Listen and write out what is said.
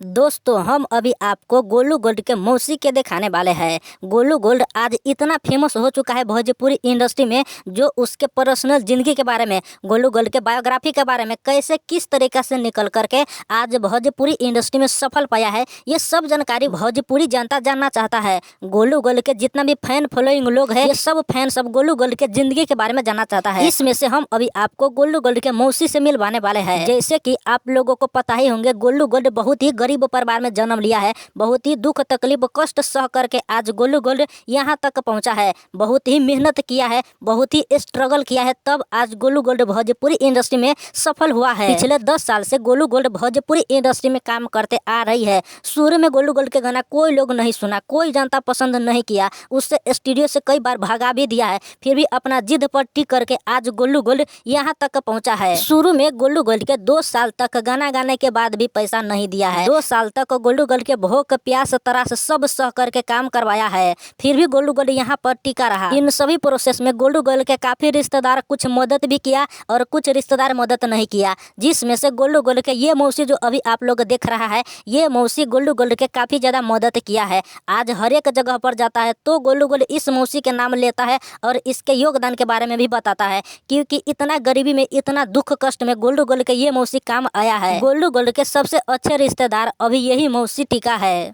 दोस्तों हम अभी आपको गोलू गोल्ड के मौसी के दिखाने वाले हैं। गोलू गोल्ड आज इतना फेमस हो चुका है भोजपुरी इंडस्ट्री में, जो उसके पर्सनल जिंदगी के बारे में, गोलू गोल्ड के बायोग्राफी के बारे में, कैसे किस तरीका से निकल करके आज भोजपुरी इंडस्ट्री में सफल पाया है, ये सब जानकारी भोजपुरी जनता जानना चाहता है। गोलू गोल्ड के जितना भी फैन फॉलोइंग लोग है, ये सब फैन सब गोलू गोल्ड के जिंदगी के बारे में जानना चाहता है। इसमें से हम अभी आपको गोलू गोल्ड के मौसी से मिलवाने वाले हैं। जैसे कि आप लोगों को पता ही होंगे, गोलू गोल्ड बहुत ही गरीब परिवार में जन्म लिया है। बहुत ही दुख तकलीफ कष्ट सह करके आज गोलू गोल्ड यहाँ तक पहुँचा है। बहुत ही मेहनत किया है, बहुत ही स्ट्रगल किया है, तब आज गोलू गोल्ड भोजपुरी इंडस्ट्री में सफल हुआ है। पिछले 10 साल से गोलू गोल्ड भोजपुरी इंडस्ट्री में काम करते आ रही है। शुरू में गोलू गोल्ड के गाना कोई लोग नहीं सुना, कोई जनता पसंद नहीं किया, उससे स्टूडियो से कई बार भगा भी दिया है। फिर भी अपना जिद पर टिक करके आज गोलू गोल्ड यहाँ तक पहुँचा है। शुरू में गोलू गोल्ड के 2 साल तक गाना गाने के बाद भी पैसा नहीं दिया है। 2 साल तक गोलू गोल्ड के भूख प्यास तरास सब सह करके काम करवाया है। फिर भी गोलू गोल्ड यहाँ पर टिका रहा। इन सभी प्रोसेस में गोलू गोल्ड के काफी रिश्तेदार कुछ मदद भी किया और कुछ रिश्तेदार मदद नहीं किया, जिसमें से गोलू गोल्ड के ये मौसी जो अभी आप लोग देख रहा है, ये मौसी गोलू गोल्ड के काफी ज्यादा मदद किया है। आज हर एक जगह पर जाता है तो गोलू गोल्ड इस मौसी के नाम लेता है और इसके योगदान के बारे में भी बताता है, क्योंकि इतना गरीबी में, इतना दुख कष्ट में गोलू गोल्ड के ये मौसी काम आया है। गोलू गोल्ड के सबसे अच्छे रिश्तेदार अभी यही मौसी टिका है।